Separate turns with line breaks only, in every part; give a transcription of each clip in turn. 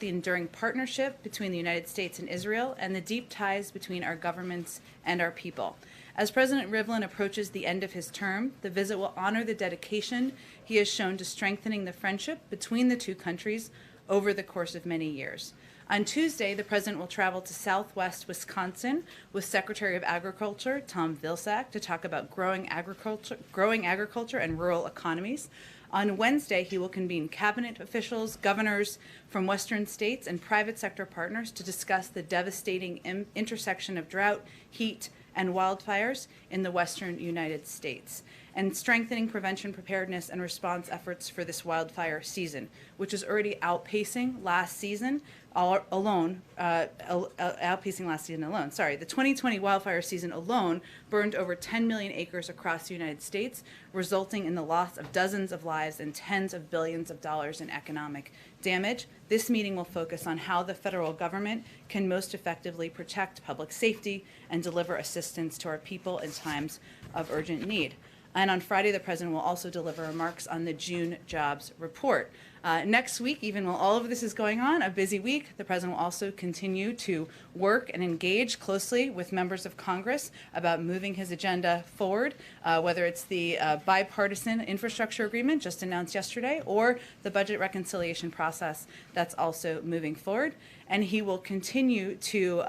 the enduring partnership between the United States and Israel and the deep ties between our governments and our people. As President Rivlin approaches the end of his term, the visit will honor the dedication he has shown to strengthening the friendship between the two countries over the course of many years. On Tuesday, the President will travel to Southwest Wisconsin with Secretary of Agriculture Tom Vilsack to talk about growing agriculture and rural economies. On Wednesday, he will convene cabinet officials, governors from Western states, and private sector partners to discuss the devastating intersection of drought, heat, and wildfires in the western United States, and strengthening prevention, preparedness, and response efforts for this wildfire season, which is already outpacing last season alone. The 2020 wildfire season alone burned over 10 million acres across the United States, resulting in the loss of dozens of lives and tens of billions of dollars in economic damage. This meeting will focus on how the federal government can most effectively protect public safety and deliver assistance to our people in times of urgent need. And on Friday, the President will also deliver remarks on the June jobs report. Next week, even while all of this is going on, a busy week, the President will also continue to work and engage closely with members of Congress about moving his agenda forward, whether it's the bipartisan infrastructure agreement just announced yesterday or the budget reconciliation process that's also moving forward. And he will continue to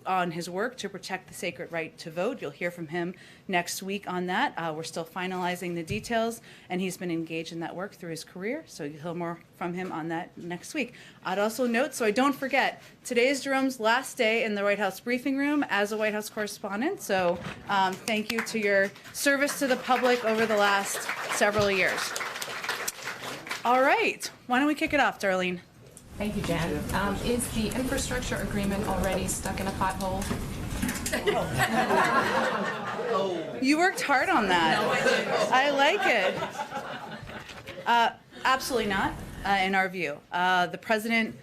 on his work to protect the sacred right to vote. You'll hear from him next week on that. We're still finalizing the details, and he's been engaged in that work through his career, so you'll hear more from him on that next week. I'd also note, so I don't forget, today is Jerome's last day in the White House briefing room as a White House correspondent, so thank you to your service to the public over the last several years. All right, why don't we kick it off, Darlene?
Thank you, Jan. Is the infrastructure agreement already stuck in a pothole?
You worked hard on that.
No, I didn't.
I like it. Absolutely not, in our view. The President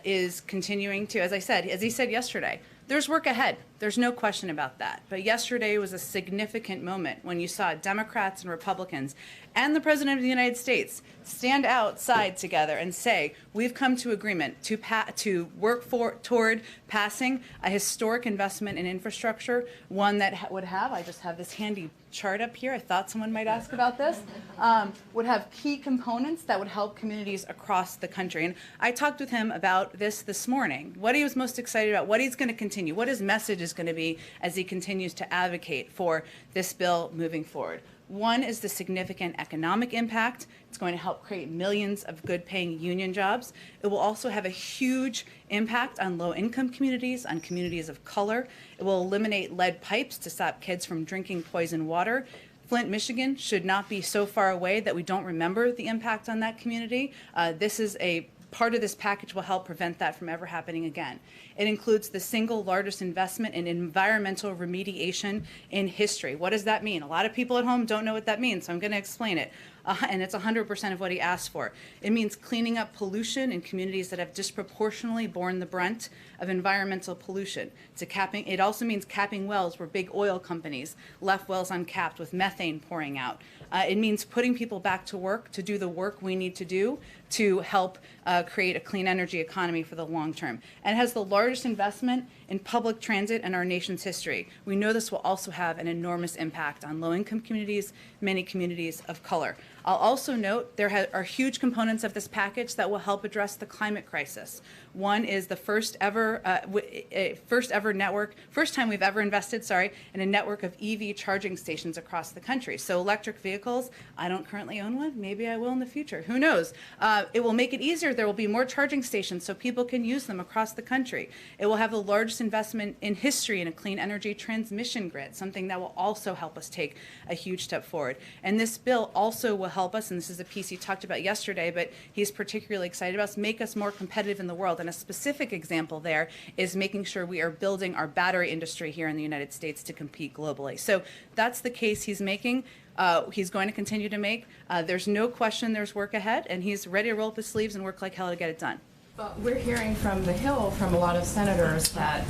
is continuing to, as he said yesterday, there's work ahead. There's no question about that. But yesterday was a significant moment when you saw Democrats and Republicans and the President of the United States stand outside together and say, we've come to agreement to work toward passing a historic investment in infrastructure, one that would have, I just have this handy chart up here, I thought someone might ask about this, would have key components that would help communities across the country. And I talked with him about this morning, what he was most excited about, what he's going to continue, what his message is going to be as he continues to advocate for this bill moving forward. One is the significant economic impact. It's going to help create millions of good-paying union jobs. It will also have a huge impact on low-income communities, on communities of color. It will eliminate lead pipes to stop kids from drinking poison water. Flint, Michigan should not be so far away that we don't remember the impact on that community. This is a part of this package will help prevent that from ever happening again. It includes the single largest investment in environmental remediation in history. What does that mean? A lot of people at home don't know what that means, so I'm going to explain it. And it's 100% of what he asked for. It means cleaning up pollution in communities that have disproportionately borne the brunt of environmental pollution. It also means capping wells where big oil companies left wells uncapped with methane pouring out. It means putting people back to work to do the work we need to do to help create a clean energy economy for the long term. And it has the largest investment in public transit in our nation's history. We know this will also have an enormous impact on low-income communities, many communities of color. I'll also note there are huge components of this package that will help address the climate crisis. One is the first time we've ever invested, in a network of EV charging stations across the country. So electric vehicles, I don't currently own one, maybe I will in the future, who knows? It will make it easier, there will be more charging stations so people can use them across the country. It will have the largest investment in history in a clean energy transmission grid, something that will also help us take a huge step forward. And this bill also will help us, and this is a piece he talked about yesterday, but he's particularly excited about, make us more competitive in the world. And a specific example there is making sure we are building our battery industry here in the United States to compete globally. So that's the case he's making. He's going to continue to make. There's no question there's work ahead, and he's ready to roll up his sleeves and work like hell to get it done.
But we're hearing from the Hill from a lot of senators that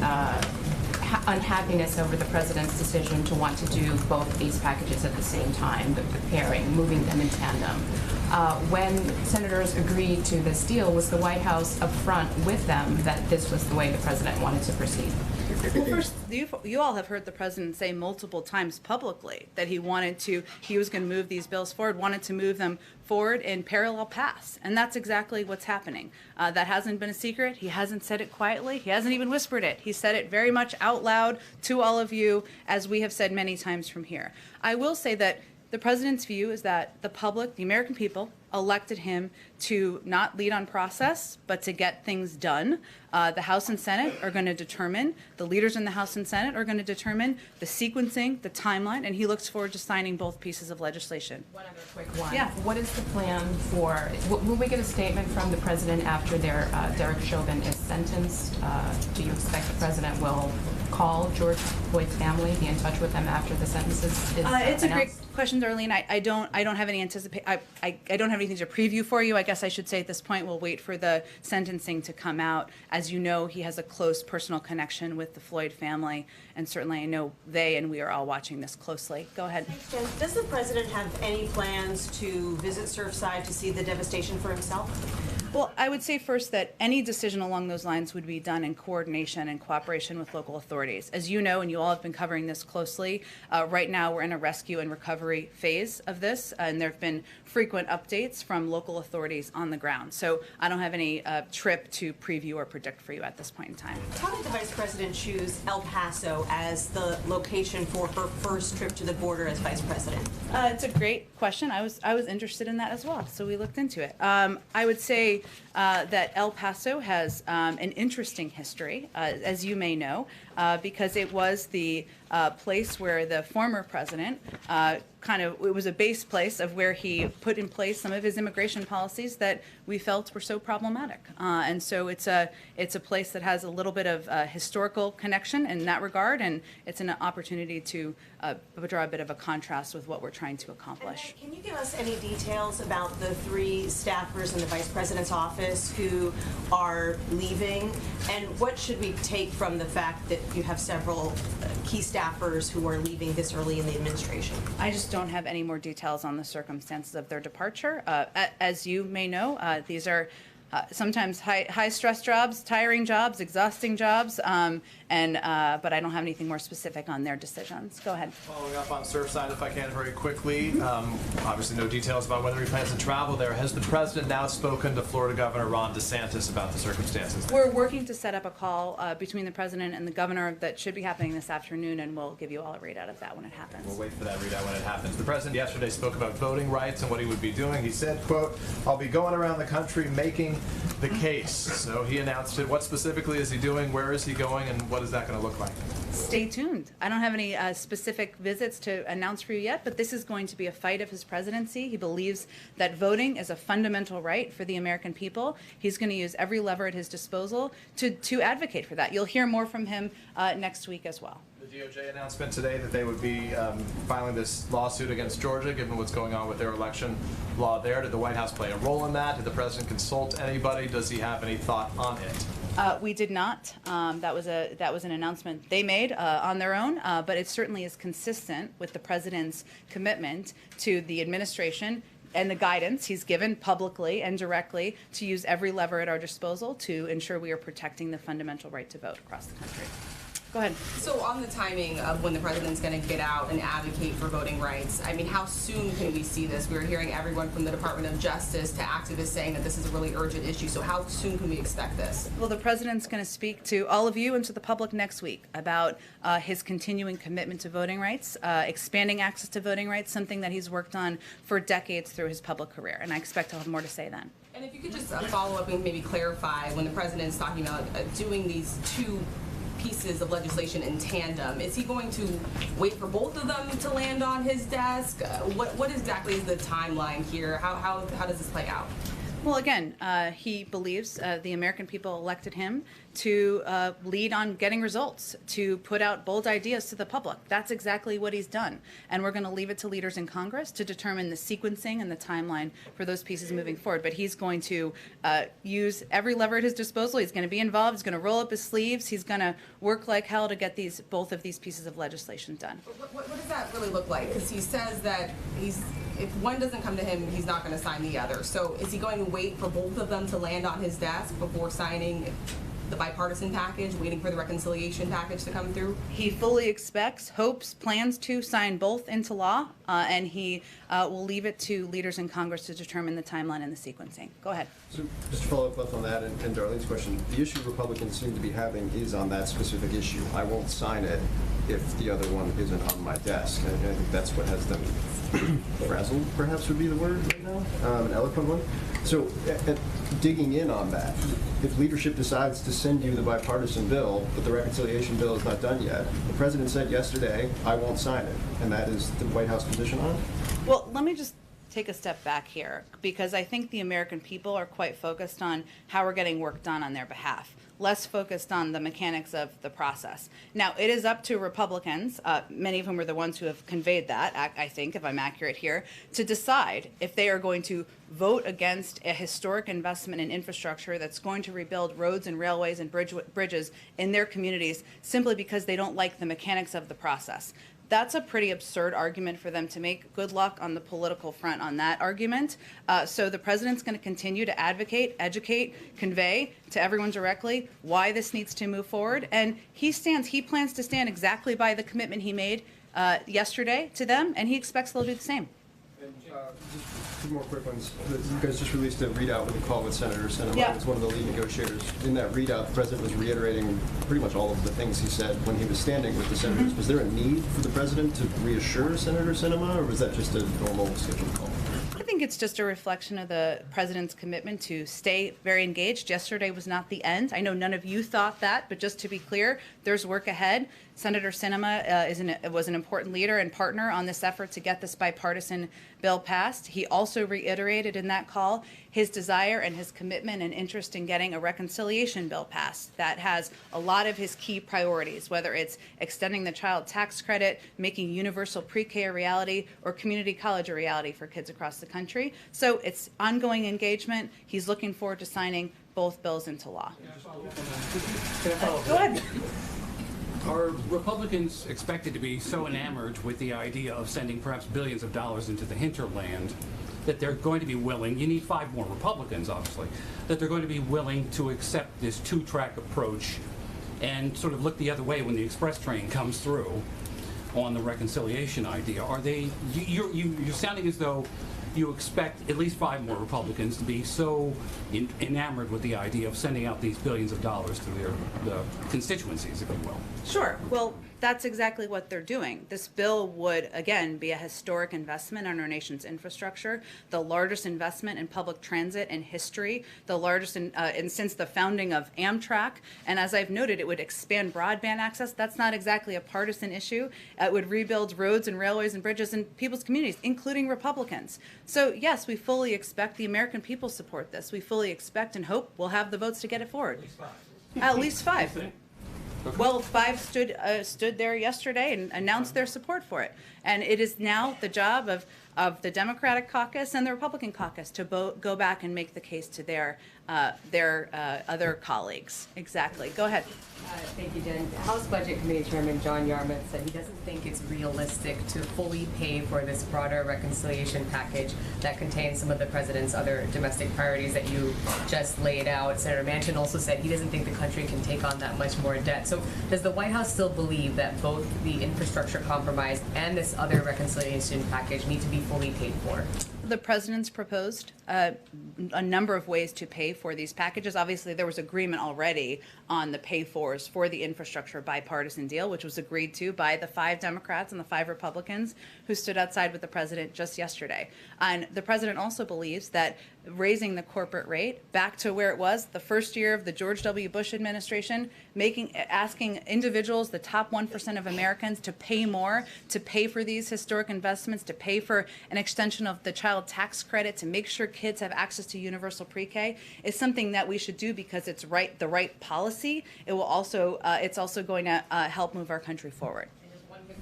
unhappiness over the president's decision to want to do both these packages at the same time, the pairing, moving them in tandem. when senators agreed to this deal, was the White House upfront with them that this was the way the president wanted to proceed?
Well, first, you all have heard the president say multiple times publicly that he was going to move these bills forward, wanted to move them forward in parallel paths. And that's exactly what's happening. That hasn't been a secret. He hasn't said it quietly. He hasn't even whispered it. He said it very much out loud to all of you, as we have said many times from here. I will say that the president's view is that the public, the American people, elected him to not lead on process, but to get things done. The House and Senate are going to determine, the leaders in the House and Senate are going to determine the sequencing, the timeline, and he looks forward to signing both pieces of legislation.
One other quick one.
Yeah.
What is the plan for, will we get a statement from the president after Derek Chauvin is sentenced? Do you expect the president will call George Floyd's family, be in touch with them after the sentence is
It's a great
announced?
question, Darlene. I don't have any I don't have anything to preview for you. I guess I should say at this point we'll wait for the sentencing to come out. As you know, he has a close personal connection with the Floyd family, and certainly I know they and we are all watching this closely. Go ahead.
Thanks, Jen. Does the president have any plans to visit Surfside to see the devastation for himself?
Well, I would say first that any decision along those lines would be done in coordination and cooperation with local authorities. As you know, and you all have been covering this closely, right now we're in a rescue and recovery phase of this, and there have been frequent updates from local authorities on the ground. So I don't have any trip to preview or predict for you at this point in time.
How did the vice president choose El Paso as the location for her first trip to the border as vice president?
It's a great question. I was interested in that as well, so we looked into it. I would say that El Paso has an interesting history, as you may know, because it was the place where the former president it was a base place of where he put in place some of his immigration policies that we felt were so problematic. And so it's a place that has a little bit of historical connection in that regard, and it's an opportunity to draw a bit of a contrast with what we're trying to accomplish.
Can you give us any details about the 3 staffers in the vice president's office who are leaving, and what should we take from the fact that you have several key staffers who are leaving this early in the administration?
I just don't have any more details on the circumstances of their departure. As you may know, these are sometimes high stress jobs, tiring jobs, exhausting jobs, but I don't have anything more specific on their decisions. Go ahead.
Following up on Surfside, if I can, very quickly. Obviously, no details about whether he plans to travel there. Has the president now spoken to Florida Governor Ron DeSantis about the circumstances?
We're working to set up a call between the president and the governor that should be happening this afternoon, and we'll give you all a readout of that when it happens.
We'll wait for that readout when it happens. The president yesterday spoke about voting rights and what he would be doing. He said, quote, "I'll be going around the country making the case." So he announced it. What specifically is he doing? Where is he going? And what is that going to look like?
Stay tuned. I don't have any specific visits to announce for you yet, but this is going to be a fight of his presidency. He believes that voting is a fundamental right for the American people. He's going to use every lever at his disposal to advocate for that. You'll hear more from him next week as well.
The DOJ announcement today that they would be filing this lawsuit against Georgia, given what's going on with their election law there. Did the White House play a role in that? Did the president consult anybody? Does he have any thought on it?
We did not. That was an announcement they made on their own, but it certainly is consistent with the president's commitment to the administration and the guidance he's given publicly and directly to use every lever at our disposal to ensure we are protecting the fundamental right to vote across the country. Go ahead.
So on the timing of when the president's going to get out and advocate for voting rights, I mean, how soon can we see this? We're hearing everyone from the Department of Justice to activists saying that this is a really urgent issue. So how soon can we expect this?
Well, the president's going to speak to all of you and to the public next week about his continuing commitment to voting rights, expanding access to voting rights, something that he's worked on for decades through his public career. And I expect he'll have more to say then.
And if you could just follow up and maybe clarify when the president's talking about doing these 2 pieces of legislation in tandem. Is he going to wait for both of them to land on his desk? What exactly is the timeline here? How does this play out?
Well, again, he believes the American people elected him to lead on getting results, to put out bold ideas to the public. That's exactly what he's done. And we're going to leave it to leaders in Congress to determine the sequencing and the timeline for those pieces moving forward. But he's going to use every lever at his disposal. He's going to be involved. He's going to roll up his sleeves. He's going to work like hell to get both of these pieces of legislation done.
What does that really look like? Because he says that he's if one doesn't come to him, he's not going to sign the other. So is he going to wait for both of them to land on his desk before signing the bipartisan package, waiting for the reconciliation package to come through?
He fully expects, hopes, plans to sign both into law, and he will leave it to leaders in Congress to determine the timeline and the sequencing. Go ahead.
So just to follow up both on that and Darlene's question, the issue Republicans seem to be having is on that specific issue. I won't sign it if the other one isn't on my desk. And I think that's what has them frazzled, perhaps would be the word right now, an eloquent one. So digging in on that, if leadership decides to send you the bipartisan bill, but the reconciliation bill is not done yet, the president said yesterday, I won't sign it. And that is the White House position on it?
Well, let me just take a step back here, because I think the American people are quite focused on how we're getting work done on their behalf, less focused on the mechanics of the process. Now, it is up to Republicans, many of whom are the ones who have conveyed that, I think, if I'm accurate here, to decide if they are going to vote against a historic investment in infrastructure that's going to rebuild roads and railways and bridges in their communities simply because they don't like the mechanics of the process. That's a pretty absurd argument for them to make. Good luck on the political front on that argument. So the president's going to continue to advocate, educate, convey to everyone directly why this needs to move forward. And he plans to stand exactly by the commitment he made yesterday to them, and he expects they'll do the same.
And just two more quick ones. You guys just released a readout with a call with Senator Sinema.
Yeah.
He's one of the lead negotiators. In that readout, the president was reiterating pretty much all of the things he said when he was standing with the senators.
Mm-hmm.
Was there a need for the president to reassure Senator Sinema, or was that just a normal scheduled call?
I think it's just a reflection of the president's commitment to stay very engaged. Yesterday was not the end. I know none of you thought that, but just to be clear, there's work ahead. Senator Sinema was an important leader and partner on this effort to get this bipartisan bill passed. He also reiterated in that call his desire and his commitment and interest in getting a reconciliation bill passed that has a lot of his key priorities, whether it's extending the child tax credit, making universal pre-K a reality, or community college a reality for kids across the country. So it's ongoing engagement. He's looking forward to signing both bills into law. Go ahead.
Are Republicans expected to be so enamored with the idea of sending perhaps billions of dollars into the hinterland that they're going to be willing, you need 5 more Republicans obviously, that they're going to be willing to accept this 2-track approach and sort of look the other way when the express train comes through on the reconciliation idea? Are they, you're sounding as though you expect at least 5 more Republicans to be so enamored with the idea of sending out these billions of dollars to the constituencies, if you will.
Sure. Well, that's exactly what they're doing. This bill would, again, be a historic investment in our nation's infrastructure, the largest investment in public transit in history, the largest in since the founding of Amtrak. And as I've noted, it would expand broadband access. That's not exactly a partisan issue. It would rebuild roads and railways and bridges in people's communities, including Republicans. So, yes, we fully expect the American people support this. We fully expect and hope we'll have the votes to get it forward. At least 5. Well, 5 stood there yesterday and announced their support for it. And it is now the job of the Democratic caucus and the Republican caucus to go back and make the case to their other colleagues. Exactly. Go ahead.
Thank you, Jen. House Budget Committee Chairman John Yarmuth said he doesn't think it's realistic to fully pay for this broader reconciliation package that contains some of the president's other domestic priorities that you just laid out. Senator Manchin also said he doesn't think the country can take on that much more debt. So does the White House still believe that both the infrastructure compromise and this other reconciliation package need to be fully paid for?
The president's proposed a number of ways to pay for these packages. Obviously, there was agreement already on the pay-fors for the infrastructure bipartisan deal, which was agreed to by the 5 Democrats and the 5 Republicans who stood outside with the president just yesterday. And the president also believes that raising the corporate rate back to where it was the first year of the George W. Bush administration, asking individuals, the top 1% of Americans, to pay more, to pay for these historic investments, to pay for an extension of the child tax credit, to make sure kids have access to universal pre-K, is something that we should do because it's the right policy. It will also, it's also going to help move our country forward.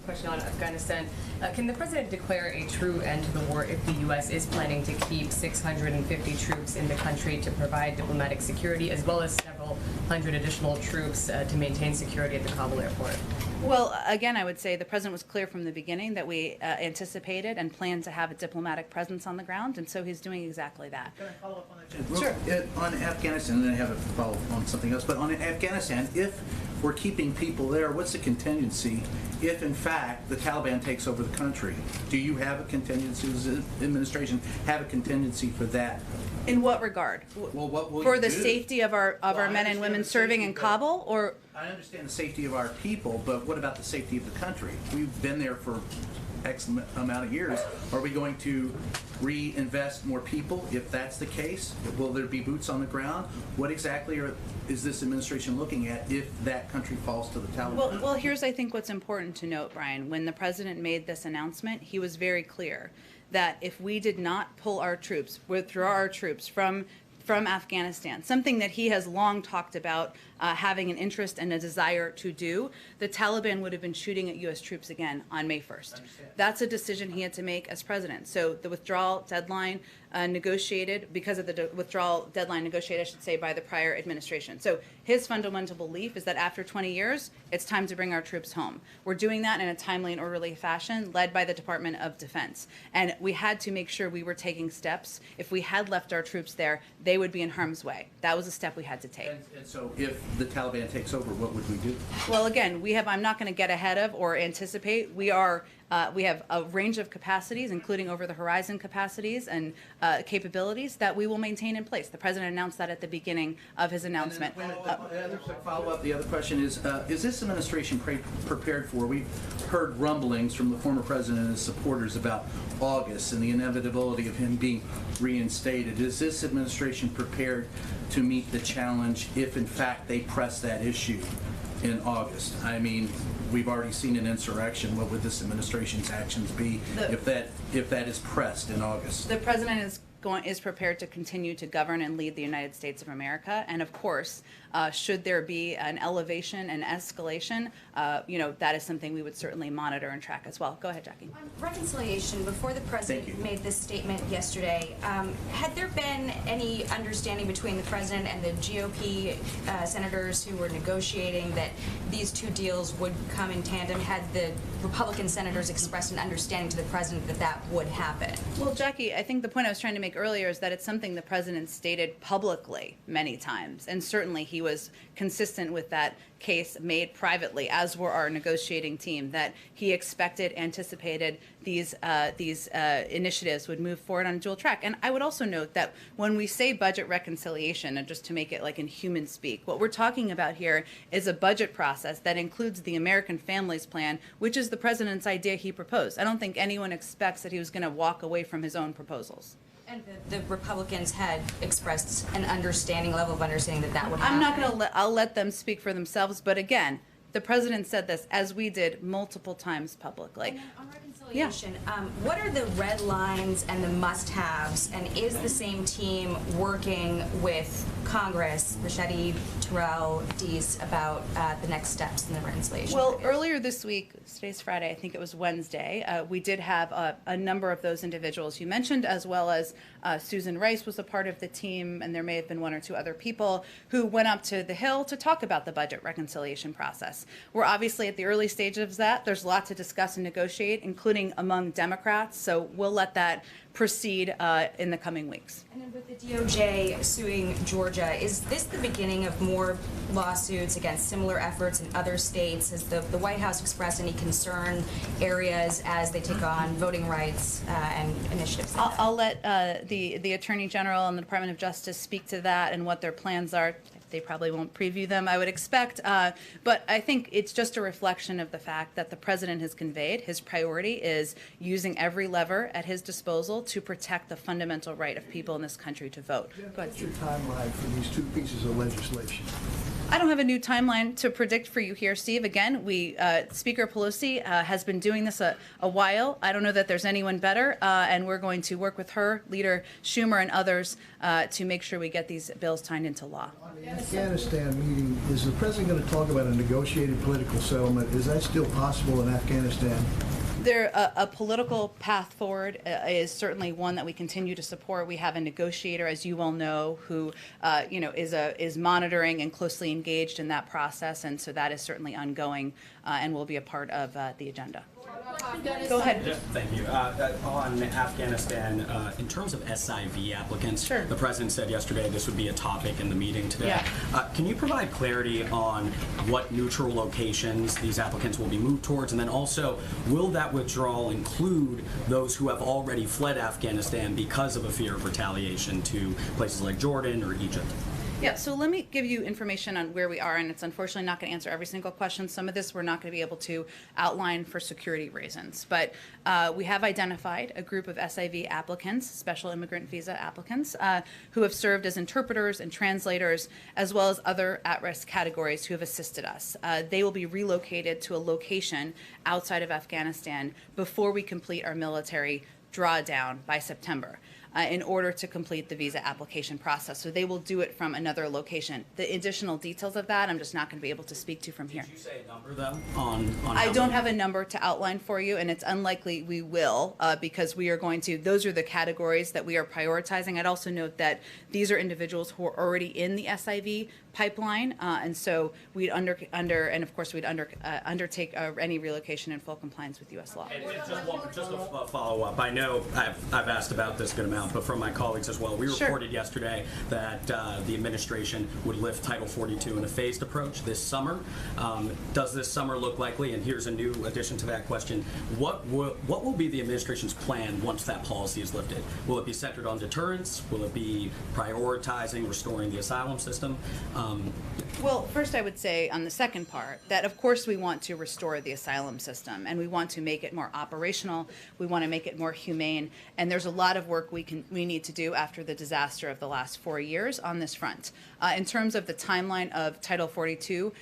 Question on Afghanistan. Can the president declare a true end to the war if the U.S. is planning to keep 650 troops in the country to provide diplomatic security, as well as several several hundred additional troops to maintain security at the Kabul airport?
Well, again, I would say the president was clear from the beginning that we anticipated and planned to have a diplomatic presence on the ground, and so he's doing exactly that.
Can I follow up on that? Sure. On Afghanistan, and then I have a follow up on something else, but on Afghanistan, if we're keeping people there, what's the contingency if, in fact, the Taliban takes over the country? Do you have a contingency? Does the administration have a contingency for that?
In what regard?
Well, what will
For
you
the
do?
safety of our
Well, I
men and
understand
women
the
serving
safety,
in
but
Kabul, or
I understand the safety of our people, but what about the safety of the country? We've been there for X amount of years. Are we going to reinvest more people if that's the case? Will there be boots on the ground? What exactly is this administration looking at if that country falls to the Taliban?
well, here's I think what's important to note, Brian. When the president made this announcement, he was very clear that if we did not pull our troops, withdraw our troops from Afghanistan, something that he has long talked about having an interest and a desire to do, the Taliban would have been shooting at U.S. troops again on May 1st. That's a decision he had to make as president. So the withdrawal deadline negotiated, because of the withdrawal deadline negotiated, I should say, by the prior administration. So his fundamental belief is that after 20 years, it's time to bring our troops home. We're doing that in a timely and orderly fashion, led by the Department of Defense. And we had to make sure we were taking steps. If we had left our troops there, they would be in harm's way. That was a step we had to take.
And so if the Taliban takes over, what would we do?
Well, again, I'm not going to get ahead of or anticipate. We have a range of capacities, including over-the-horizon capacities and capabilities that we will maintain in place. The president announced that at the beginning of his announcement.
The other question is this administration prepared for? We've heard rumblings from the former president and his supporters about August and the inevitability of him being reinstated. Is this administration prepared to meet the challenge if, in fact, they press that issue in August? I mean, we've already seen an insurrection. What would this administration's actions be if that is pressed in August?
The president is prepared to continue to govern and lead the United States of America, and of course, should there be an elevation and escalation, that is something we would certainly monitor and track as well. Go ahead, Jackie.
On reconciliation, before the president made this statement yesterday, had there been any understanding between the president and the GOP senators who were negotiating that these two deals would come in tandem? Had the Republican senators expressed an understanding to the president that that would happen?
Well, Jackie, I think the point I was trying to make earlier is that it's something the president stated publicly many times, and certainly he was consistent with that case made privately, as were our negotiating team, that he anticipated these initiatives would move forward on a dual track. And I would also note that when we say budget reconciliation, and just to make it like in human speak, what we're talking about here is a budget process that includes the American Families Plan, which is the president's idea he proposed. I don't think anyone expects that he was going to walk away from his own proposals.
And the Republicans had expressed an level of understanding that that would happen.
I'm not going to I'll let them speak for themselves, but again, the president said this, as we did multiple times publicly.
And then on reconciliation, what are the red lines and the must-haves, and is the same team working with Congress, Bichetti, Terrell, Deese, about the next steps in the reconciliation?
Well, earlier this week, today's Friday, I think it was Wednesday, we did have a number of those individuals you mentioned, as well as Susan Rice was a part of the team, and there may have been one or two other people who went up to the Hill to talk about the budget reconciliation process. We're obviously at the early stages of that. There's a lot to discuss and negotiate, including among Democrats, so we'll let that proceed in the coming weeks.
And then with the DOJ suing Georgia, is this the beginning of more lawsuits against similar efforts in other states? Has the White House expressed any concern areas as they take on voting rights and initiatives like that?
I'll let the Attorney General and the Department of Justice speak to that and what their plans are. They probably won't preview them, I would expect. But I think it's just a reflection of the fact that the president has conveyed his priority is using every lever at his disposal to protect the fundamental right of people in this country to vote. Go ahead.
What's your timeline for these two pieces of legislation?
I don't have a new timeline to predict for you here, Steve. Again, Speaker Pelosi has been doing this a while. I don't know that there's anyone better, and we're going to work with her, Leader Schumer, and others to make sure we get these bills signed into law.
On the Afghanistan meeting, is the president going to talk about a negotiated political settlement? Is that still possible in Afghanistan?
A political path forward is certainly one that we continue to support. We have a negotiator, as you well know, who is monitoring and closely engaged in that process, and so that is certainly ongoing and will be a part of the agenda. Go ahead.
Thank you. On Afghanistan, in terms of SIV applicants,
Sure.
The president said yesterday this would be a topic in the meeting today.
Yeah.
Can you provide clarity on what neutral locations these applicants will be moved towards? And then also, will that withdrawal include those who have already fled Afghanistan because of a fear of retaliation to places like Jordan or Egypt?
Yeah, so let me give you information on where we are, and it's unfortunately not going to answer every single question. Some of this we're not going to be able to outline for security reasons. But we have identified a group of SIV applicants, special immigrant visa applicants, who have served as interpreters and translators, as well as other at-risk categories who have assisted us. They will be relocated to a location outside of Afghanistan before we complete our military drawdown by September. In order to complete the visa application process. So they will do it from another location. The additional details of that, I'm just not going to be able to speak to from here.
Did you say a number, though, on
I don't have a number to outline for you, and it's unlikely we will, because we are going to, those are the categories that we are prioritizing. I'd also note that these are individuals who are already in the SIV pipeline, and so we'd undertake any relocation in full compliance with U.S. law.
And just a follow-up. I know I've asked about this a good amount, but from my colleagues as well. We reported yesterday that the administration would lift Title 42 in a phased approach this summer. Does this summer look likely? And here's a new addition to that question. What will be the administration's plan once that policy is lifted? Will it be centered on deterrence? Will it be prioritizing restoring the asylum system?
Well, first I would say on the second part that of course we want to restore the asylum system and we want to make it more operational. We want to make it more humane, and there's a lot of work we need to do after the disaster of the last 4 years on this front. In terms of the timeline of Title 42,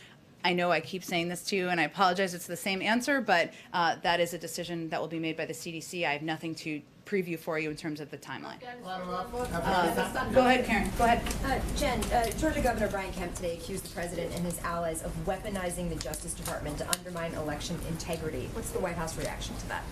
I know I keep saying this to you, and I apologize, it's the same answer, but that is a decision that will be made by the CDC. I have nothing to preview for you in terms of the timeline. Go ahead, Karen. Go ahead.
Jen, Georgia Governor Brian Kemp today accused the president and his allies of weaponizing the Justice Department to undermine election integrity. What's the White House reaction to that?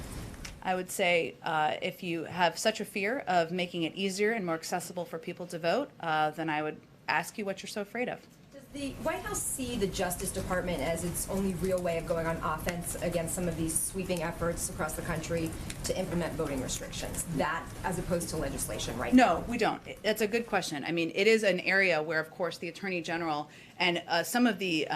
I would say if you have such a fear of making it easier and more accessible for people to vote, then I would ask you what you're so afraid of.
Does the White House see the Justice Department as its only real way of going on offense against some of these sweeping efforts across the country to implement voting restrictions, that as opposed to legislation right now?
No, we don't. That's a good question. I mean, it is an area where, of course, the Attorney General and some of the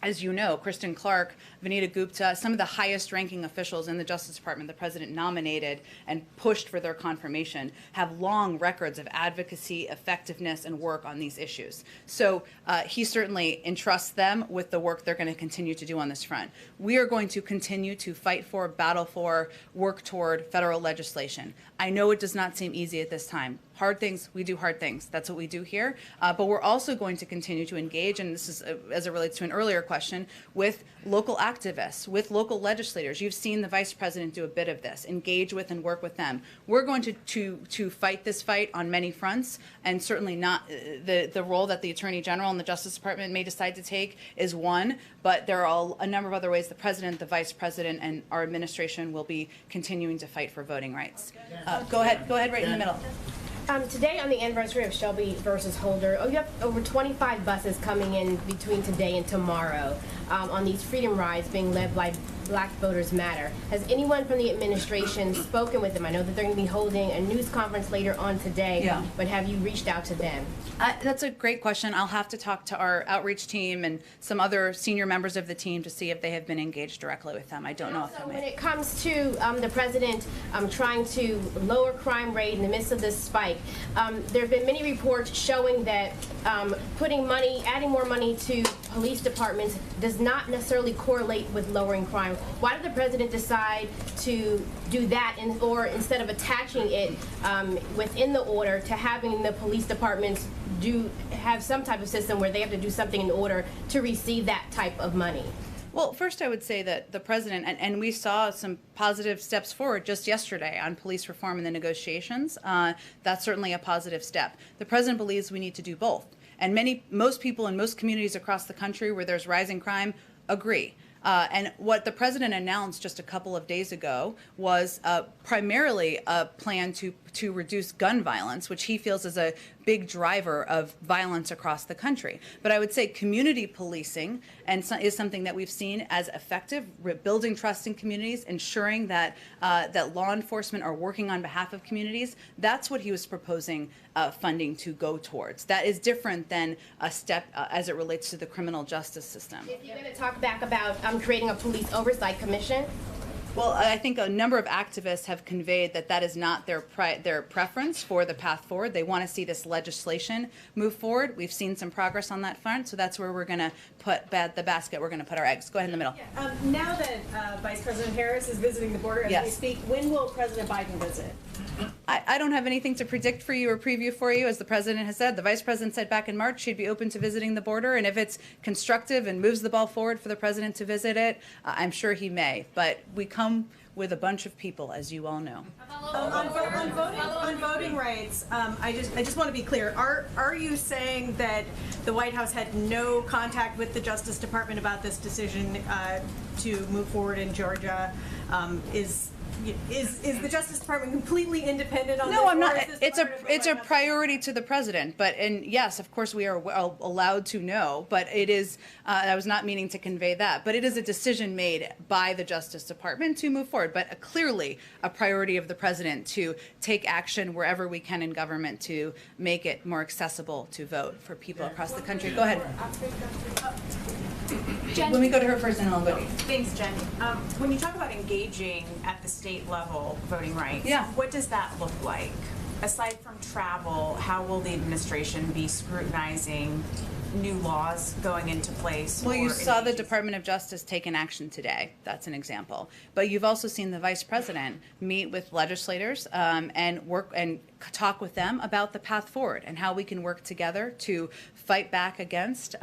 as you know, Kristen Clark, Vanita Gupta, some of the highest ranking officials in the Justice Department the president nominated and pushed for their confirmation have long records of advocacy, effectiveness, and work on these issues. So he certainly entrusts them with the work they're going to continue to do on this front. We are going to continue to fight for, battle for, work toward federal legislation. I know it does not seem easy at this time. Hard things, we do hard things. That's what we do here. But we're also going to continue to engage, and this is as it relates to an earlier question, with local activists, with local legislators. You've seen the vice president do a bit of this, engage with and work with them. We're going to fight this fight on many fronts, and certainly not the role that the Attorney General and the Justice Department may decide to take is one, but there are a number of other ways the president, the vice president, and our administration will be continuing to fight for voting rights. Go ahead right in the middle.
Today, on the anniversary of Shelby versus Holder, you have over 25 buses coming in between today and tomorrow on these freedom rides being led by Black Voters Matter. Has anyone from the administration spoken with them? I know that they're going to be holding a news conference later on today, but have you reached out to them?
That's a great question. I'll have to talk to our outreach team and some other senior members of the team to see if they have been engaged directly with them. I don't know if they may.
When it comes to the president trying to lower crime rate in the midst of this spike, there have been many reports showing that adding more money to police departments does not necessarily correlate with lowering crime. Why did the president decide to do that, or instead of attaching it within the order to having the police departments have some type of system where they have to do something in order to receive that type of money?
Well, first I would say that the president, and we saw some positive steps forward just yesterday on police reform in the negotiations. That's certainly a positive step. The president believes we need to do both. And most people in most communities across the country where there's rising crime agree. And what the president announced just a couple of days ago was primarily a plan to reduce gun violence, which he feels is a big driver of violence across the country. But I would say community policing is something that we've seen as effective, building trust in communities, ensuring that that law enforcement are working on behalf of communities. That's what he was proposing funding to go towards. That is different than a step as it relates to the criminal justice system.
If you're going to talk back about creating a police oversight commission.
Well, I think a number of activists have conveyed that that is not their preference for the path forward. They want to see this legislation move forward. We've seen some progress on that front, so that's where we're going to put the basket. We're going to put our eggs. Go ahead in the middle.
Yeah. Now that Vice President Harris is visiting the border as we speak, when will President Biden visit?
I don't have anything to predict for you or preview for you. As the president has said, the vice president said back in March she'd be open to visiting the border, and if it's constructive and moves the ball forward for the president to visit it, I'm sure he may. But we come with a bunch of people, as you all know.
On voting rights, I just want to be clear. Are you saying that the White House had no contact with the Justice Department about this decision to move forward in Georgia? Is the Justice Department completely independent on this?
No, I'm not. It's a priority to the president. And yes, of course, we are allowed to know. But it is. I was not meaning to convey that. But it is a decision made by the Justice Department to move forward. But clearly, a priority of the president to take action wherever we can in government to make it more accessible to vote for people across the country. Go ahead.
Jen,
let me go to her first, and I'll go to you.
Thanks, Jen. When you talk about engaging at the state level voting rights, what does that look like? Aside from travel, how will the administration be scrutinizing new laws going into place?
Well, you saw the Department of Justice take an action today. That's an example. But you've also seen the vice president meet with legislators and work and talk with them about the path forward and how we can work together to fight back against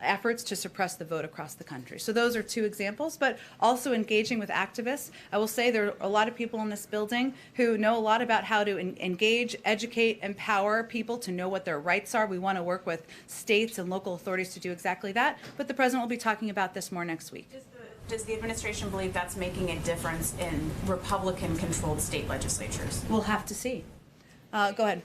efforts to suppress the vote across the country. So those are two examples, but also engaging with activists. I will say there are a lot of people in this building who know a lot about how to engage, educate, empower people to know what their rights are. We want to work with states and local authorities to do exactly that, but the president will be talking about this more next week.
Does the administration believe that's making a difference in Republican-controlled state legislatures?
We'll have to see. Go ahead.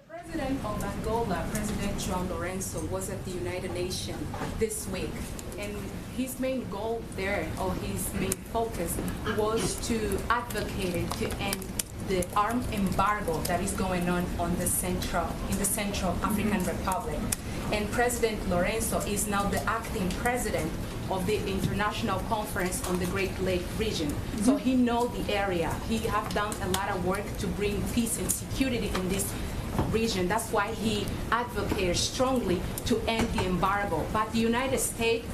President of Angola, President João Lourenço, was at the United Nations this week, and his main goal there, or his main focus, was to advocate to end the armed embargo that is going on in the Central African Republic. And President Lourenço is now the acting president of the International Conference on the Great Lake region. So he knows the area. He has done a lot of work to bring peace and security in this region. That's why he advocates strongly to end the embargo. But the United States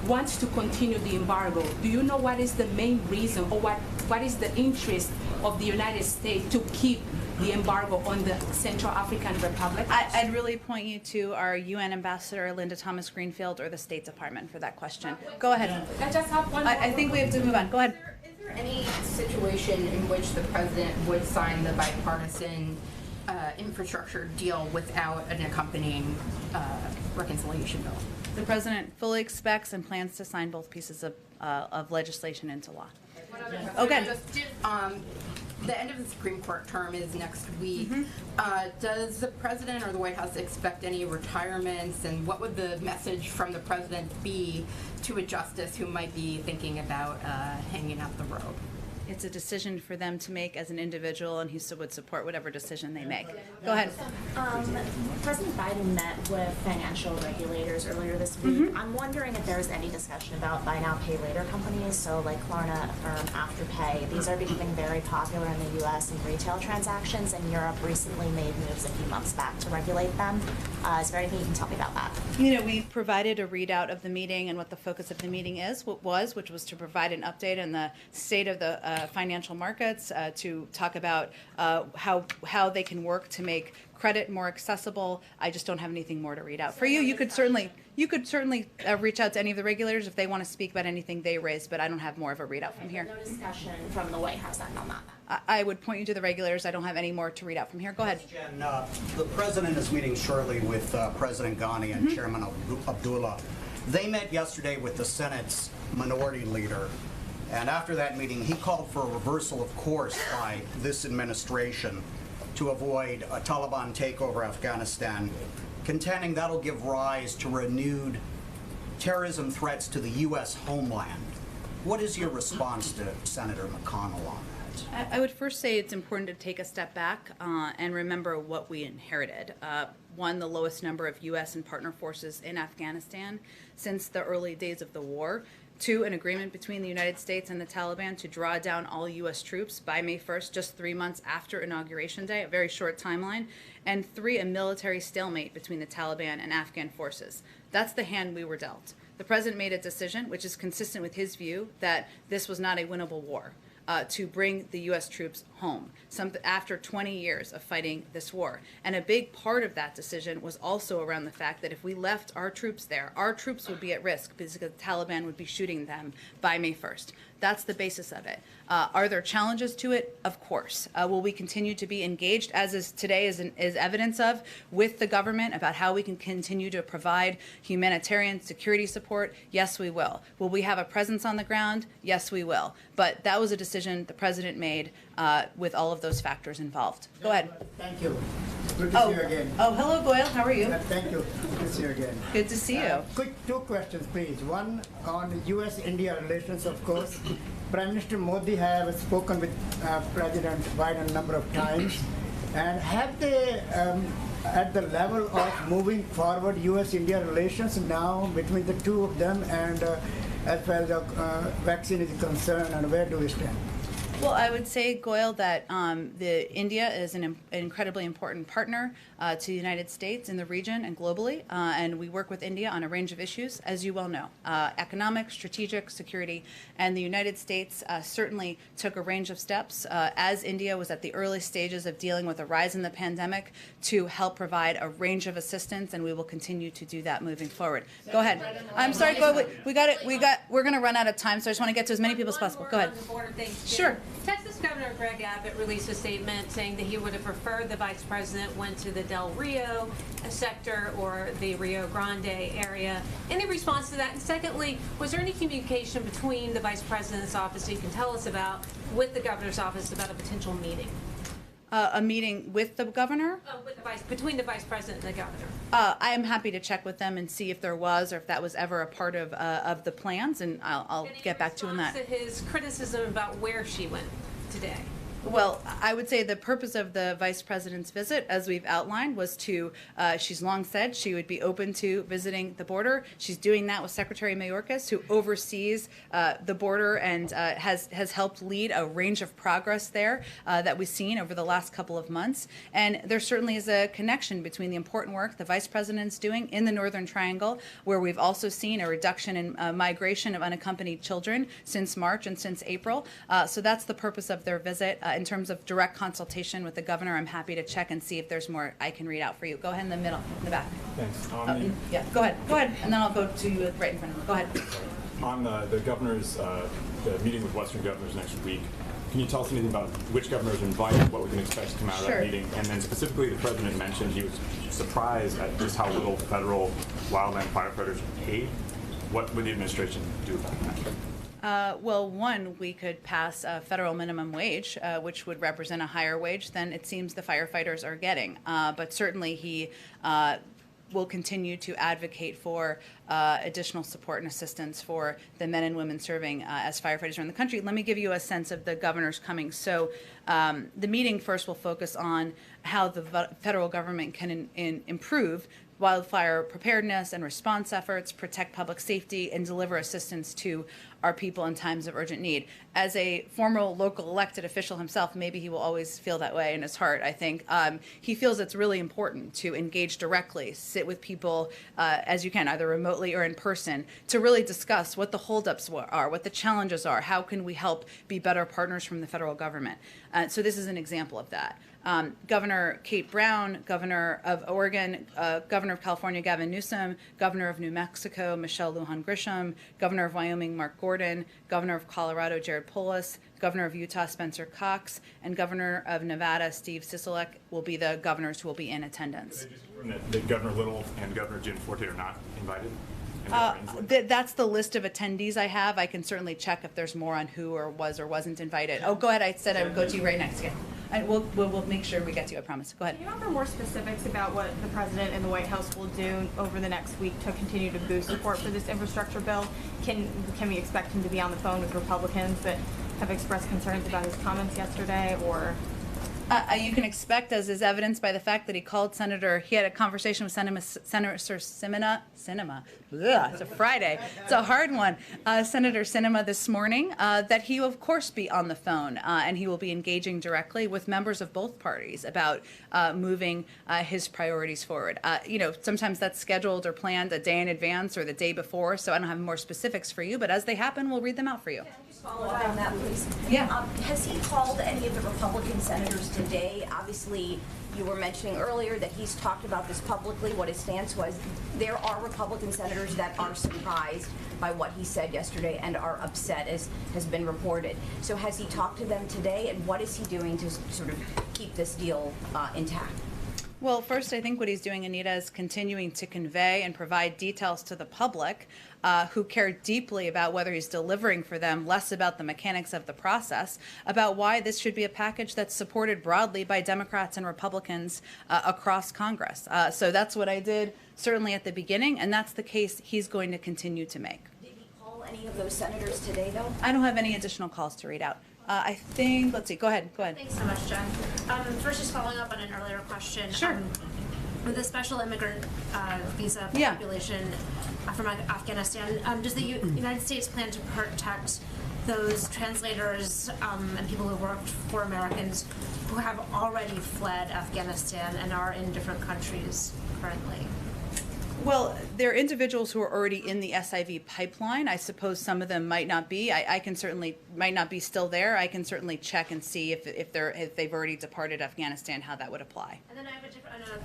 wants to continue the embargo. Do you know what is the main reason, or what is the interest of the United States to keep the embargo on the Central African Republic?
I'd really point you to our UN ambassador, Linda Thomas Greenfield, or the State Department for that question. Go ahead.
I just have one.
I think we have to move on. Go ahead.
Is there any situation in which the president would sign the bipartisan infrastructure deal without an accompanying reconciliation bill?
The president fully expects and plans to sign both pieces of legislation into law. Okay.
The end of the Supreme Court term is next week. Does the president or the White House expect any retirements, and what would the message from the president be to a justice who might be thinking about hanging out the rope?
It's a decision for them to make as an individual, and he would support whatever decision they make. Go ahead.
President Biden met with financial regulators earlier this week. I'm wondering if there's any discussion about buy now, pay later companies, so like Klarna, Affirm, Afterpay. These are becoming very popular in the U.S. in retail transactions, and Europe recently made moves a few months back to regulate them. Is there anything you can tell me about that?
You know, we provided a readout of the meeting and what the focus of the meeting which was to provide an update on the state of the financial markets, to talk about how they can work to make credit more accessible. I just don't have anything more to read out for you. You could certainly reach out to any of the regulators if they want to speak about anything they raised, but I don't have more of a readout from here.
No discussion from the White House on that.
I would point you to the regulators. I don't have any more to read out from here. Go ahead.
Jen, the president is meeting shortly with President Ghani and Chairman Abdullah. They met yesterday with the Senate's minority leader, and after that meeting, he called for a reversal of course by this administration to avoid a Taliban takeover of Afghanistan, contending that'll give rise to renewed terrorism threats to the U.S. homeland. What is your response to Senator McConnell on that?
I would first say it's important to take a step back and remember what we inherited. One, the lowest number of U.S. and partner forces in Afghanistan since the early days of the war. Two, an agreement between the United States and the Taliban to draw down all U.S. troops by May 1st, just 3 months after Inauguration Day, a very short timeline. And three, a military stalemate between the Taliban and Afghan forces. That's the hand we were dealt. The president made a decision, which is consistent with his view, that this was not a winnable war. To bring the U.S. troops home after 20 years of fighting this war. And a big part of that decision was also around the fact that if we left our troops there, our troops would be at risk because the Taliban would be shooting them by May 1st. That's the basis of it. Are there challenges to it? Of course. Will we continue to be engaged, as is today is evidence of, with the government about how we can continue to provide humanitarian security support? Yes, we will. Will we have a presence on the ground? Yes, we will. But that was a decision the president made with all of those factors involved. Go ahead.
Thank you. Good to see you again.
Oh, hello, Goyle. How are you?
Thank you. Good to see you again.
Good to see you.
Quick two questions, please. One on U.S.-India relations, of course. Prime Minister Modi has spoken with President Biden a number of times. And have they, at the level of moving forward U.S.-India relations now between the two of them, and as far as the vaccine is concerned, and where do we stand?
Well, I would say, Goyle, that India is an incredibly important partner to the United States in the region and globally, and we work with India on a range of issues, as you well know, economic, strategic, security, and the United States certainly took a range of steps as India was at the early stages of dealing with a rise in the pandemic to help provide a range of assistance, and we will continue to do that moving forward. Go ahead. I'm sorry, Goyle, we're going to run out of time, so I just want to get to as many people as possible. Go ahead. Sure.
Texas Governor Greg Abbott released a statement saying that he would have preferred the vice president went to the Del Rio sector or the Rio Grande area. Any response to that? And secondly, was there any communication between the vice president's office that you can tell us about with the governor's office about a potential meeting?
A meeting with the governor?
Between the vice president and the governor.
I am happy to check with them and see if there was, or if that was ever a part of the plans, and I'll get back to you on that.
To his criticism about where she went today.
Well, I would say the purpose of the vice president's visit, as we've outlined, was to, she's long said she would be open to visiting the border. She's doing that with Secretary Mayorkas, who oversees the border and has helped lead a range of progress there that we've seen over the last couple of months. And there certainly is a connection between the important work the vice president's doing in the Northern Triangle, where we've also seen a reduction in migration of unaccompanied children since March and since April. So that's the purpose of their visit. In terms of direct consultation with the governor, I'm happy to check and see if there's more I can read out for you. Go ahead in the middle, in the back.
Thanks.
Yeah, go ahead, and then I'll go to you right in front of me. Go ahead.
On the governor's, the meeting with Western governors next week, can you tell us anything about which governors are invited, what we can expect to come out of that meeting? And then specifically, the president mentioned he was surprised at just how little federal wildland firefighters are paid. What would the administration do about that?
Well, one, we could pass a federal minimum wage, which would represent a higher wage than it seems the firefighters are getting. But certainly he will continue to advocate for additional support and assistance for the men and women serving as firefighters around the country. Let me give you a sense of the governors coming. So the meeting first will focus on how the federal government can improve wildfire preparedness and response efforts, protect public safety, and deliver assistance to our people in times of urgent need. As a former local elected official himself, maybe he will always feel that way in his heart, I think. He feels it's really important to engage directly, sit with people as you can, either remotely or in person, to really discuss what the holdups are, what the challenges are, how can we help be better partners from the federal government. So this is an example of that. Governor Kate Brown, Governor of Oregon, Governor of California Gavin Newsom, Governor of New Mexico Michelle Lujan Grisham, Governor of Wyoming Mark Gordon, Governor of Colorado Jared Polis, Governor of Utah Spencer Cox, and Governor of Nevada Steve Sisolak will be the governors who will be in attendance.
That Governor Little and Governor Jim Forte are not invited? their friends?
That's the list of attendees I have. I can certainly check if there's more on who or was or wasn't invited. Oh, go ahead. I said I would go to you right next again. And we'll make sure we get to you, I promise. Go ahead.
Can you offer more specifics about what the President and the White House will do over the next week to continue to boost support for this infrastructure bill? Can we expect him to be on the phone with Republicans that have expressed concerns about his comments yesterday, or?
You can expect, as is evidenced by the fact that he had a conversation with Senator Sinema. Ugh, it's a Friday. It's a hard one. Senator Sinema this morning, that he will, of course, be on the phone, and he will be engaging directly with members of both parties about moving his priorities forward. Sometimes that's scheduled or planned a day in advance or the day before, so I don't have more specifics for you, but as they happen, we'll read them out for you.
Follow up on that, please.
Yeah.
Has he called any of the Republican senators today? Obviously, you were mentioning earlier that he's talked about this publicly, what his stance was. There are Republican senators that are surprised by what he said yesterday and are upset, as has been reported. So has he talked to them today, and what is he doing to sort of keep this deal intact?
Well, first, I think what he's doing, Anita, is continuing to convey and provide details to the public who care deeply about whether he's delivering for them, less about the mechanics of the process, about why this should be a package that's supported broadly by Democrats and Republicans across Congress. So that's what I did certainly at the beginning, and that's the case he's going to continue to make.
Did he call any of those senators today, though?
I don't have any additional calls to read out. I think, let's see, go ahead.
Thanks so much, Jen. First, just following up on an earlier question.
Sure.
With the special immigrant visa
Yeah.
population from Afghanistan, does the United States plan to protect those translators and people who worked for Americans who have already fled Afghanistan and are in different countries currently?
Well, there are individuals who are already in the SIV pipeline. I suppose some of them might not be. I can certainly might not be still there. I can certainly check and see if they've already departed Afghanistan, how that would apply.
And then I have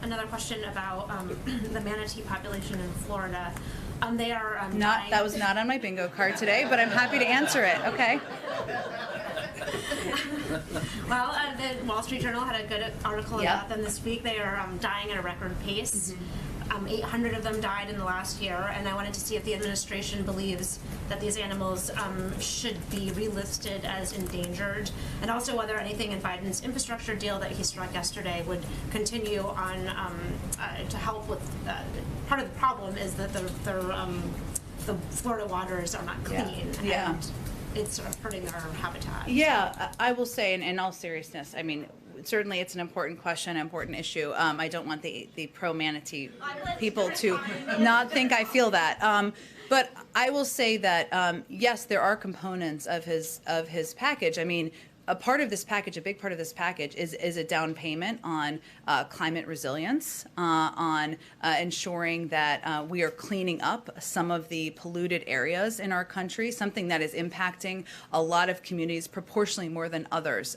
another question about the manatee population in Florida. They are
That was not on my bingo card today, but I'm happy to answer it. Okay.
Well, the Wall Street Journal had a good article
Yeah.
about them this week. They are dying at a record pace.
Mm-hmm.
800 of them died in the last year, and I wanted to see if the administration believes that these animals should be relisted as endangered, and also whether anything in Biden's infrastructure deal that he struck yesterday would continue on to help with. Part of the problem is that the Florida waters are not clean,
Yeah.
and it's sort of hurting their habitat.
Yeah, I will say, in all seriousness, I mean, certainly it's an important question, an important issue. I don't want the pro-manatee people to not think I feel that. But I will say that, yes, there are components of his package. I mean, a part of this package, a big part of this package is a down payment on climate resilience, on ensuring that we are cleaning up some of the polluted areas in our country, something that is impacting a lot of communities proportionally more than others.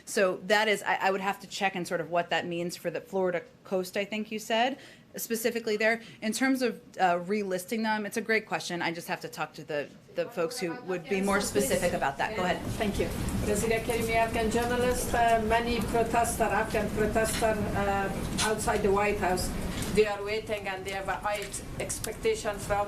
So that is, I would have to check and sort of what that means for the Florida coast, I think you said, specifically there. In terms of relisting them, it's a great question. I just have to talk to the folks who would be more specific about that. Go ahead.
Thank you. Nazira Karimi, Afghan journalist. Many Afghan protesters outside the White House, they are waiting and they have a high expectation from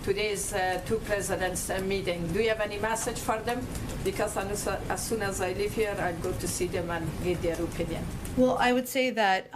today's two presidents meeting. Do you have any message for them? Because as soon as I leave here, I'll go to see them and get their opinion.
Well, I would say that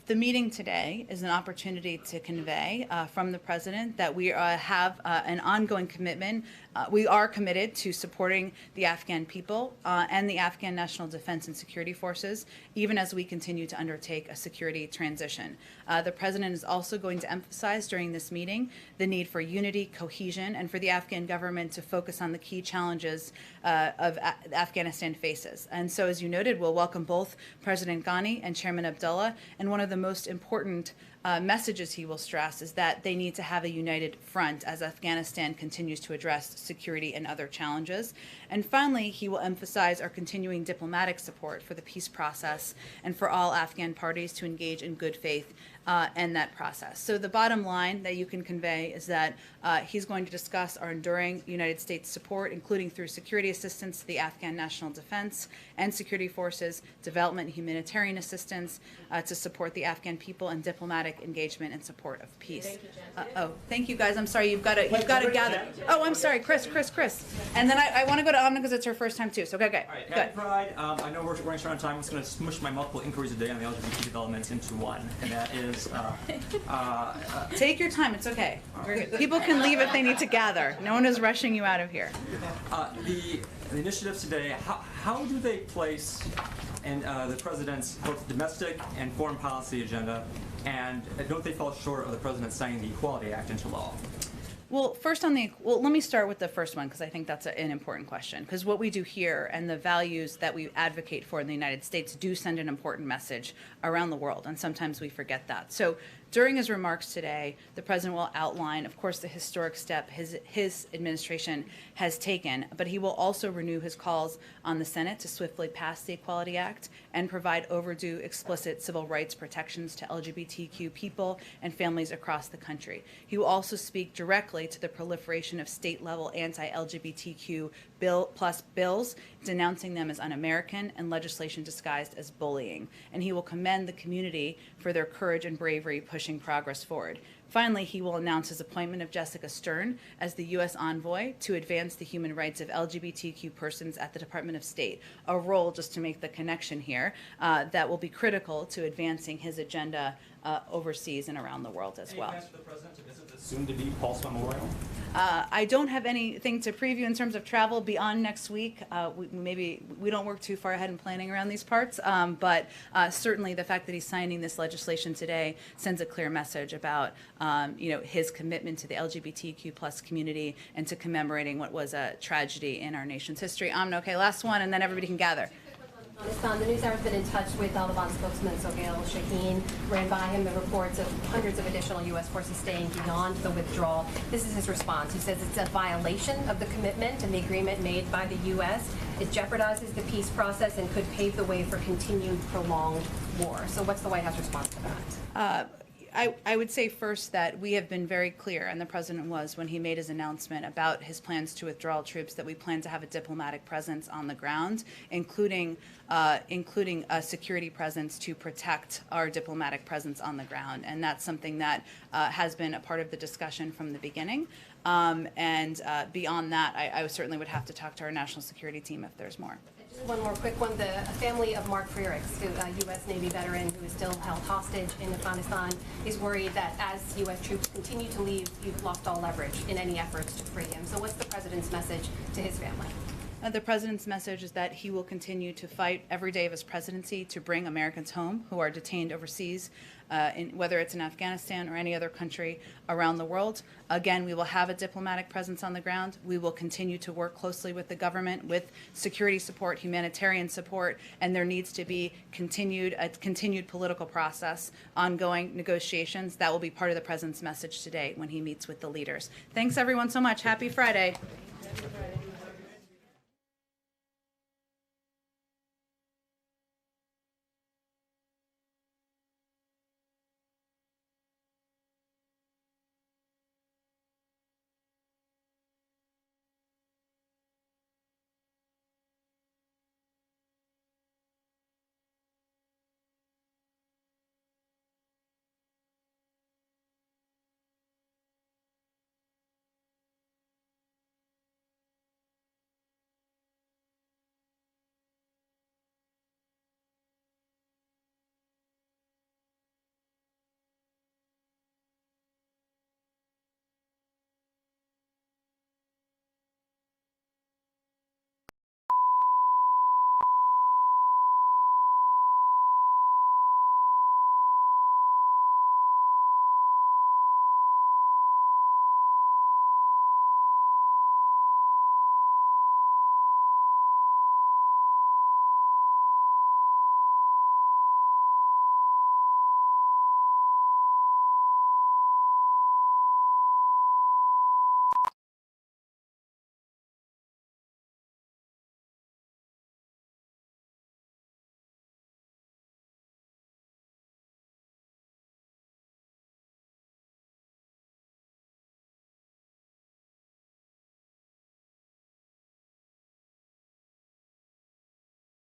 the meeting today is an opportunity to convey from the president that we have an ongoing commitment. We are committed to supporting the Afghan people and the Afghan National Defense and Security Forces, even as we continue to undertake a security transition. The president is also going to emphasize during this meeting the need for unity, cohesion, and for the Afghan government to focus on the key challenges Afghanistan faces. And so, as you noted, we'll welcome both President Ghani and Chairman Abdullah, and one of the most important messages he will stress is that they need to have a united front as Afghanistan continues to address security and other challenges. And finally, he will emphasize our continuing diplomatic support for the peace process and for all Afghan parties to engage in good faith and that process. So the bottom line that you can convey is that he's going to discuss our enduring United States support, including through security assistance to the Afghan National Defense and Security Forces, development and humanitarian assistance to support the Afghan people, and diplomatic diplomatic engagement in support of peace. Oh, thank you guys. I'm sorry. You've got to gather. Oh, I'm sorry, Chris. And then I want to go to Amna because it's her first time too. So okay.
All right,
Good.
Happy Pride. I know we're running short on time. I'm just going to smush my multiple inquiries a day on the LGBT developments into one, and that is.
Take your time. It's okay. People can leave if they need to gather. No one is rushing you out of here.
The initiatives today. How do they place in the president's both domestic and foreign policy agenda, and don't they fall short of the president signing the Equality Act into law?
Well, let me start with the first one because I think that's an important question. Because what we do here and the values that we advocate for in the United States do send an important message around the world, and sometimes we forget that. So during his remarks today, the president will outline, of course, the historic step his administration has taken, but he will also renew his calls on the Senate to swiftly pass the Equality Act and provide overdue explicit civil rights protections to LGBTQ people and families across the country. He will also speak directly to the proliferation of state-level anti-LGBTQ bills, denouncing them as un-American and legislation disguised as bullying. And he will commend the community for their courage and bravery pushing progress forward. Finally, he will announce his appointment of Jessica Stern as the U.S. envoy to advance the human rights of LGBTQ persons at the Department of State, a role, just to make the connection here, that will be critical to advancing his agenda overseas and around the world as well.
Any plans for the president to visit the soon-to-be Pulse Memorial?
I don't have anything to preview in terms of travel beyond next week. We don't work too far ahead in planning around these parts, but certainly the fact that he's signing this legislation today sends a clear message about his commitment to the LGBTQ plus community and to commemorating what was a tragedy in our nation's history. Okay, last one, and then everybody can gather.
The news hour has been in touch with Taliban spokesman Sohail Shaheen. Ran by him the reports of hundreds of additional U.S. forces staying beyond the withdrawal. This is his response. He says it's a violation of the commitment and the agreement made by the U.S. It jeopardizes the peace process and could pave the way for continued prolonged war. So what's the White House response to that?
I would say first that we have been very clear, and the president was when he made his announcement about his plans to withdraw troops, that we plan to have a diplomatic presence on the ground, including a security presence to protect our diplomatic presence on the ground. And that's something that has been a part of the discussion from the beginning. And beyond that, I certainly would have to talk to our national security team if there's more.
One more quick one. The family of Mark Frerichs, a U.S. Navy veteran who is still held hostage in Afghanistan, is worried that as U.S. troops continue to leave, you've lost all leverage in any efforts to free him. So what's the president's message to his family?
The president's message is that he will continue to fight every day of his presidency to bring Americans home who are detained overseas, whether it's in Afghanistan or any other country around the world. Again, we will have a diplomatic presence on the ground. We will continue to work closely with the government with security support, humanitarian support, and there needs to be a continued political process, ongoing negotiations. That will be part of the president's message today when he meets with the leaders. Thanks, everyone, so much. Happy Friday. Happy Friday.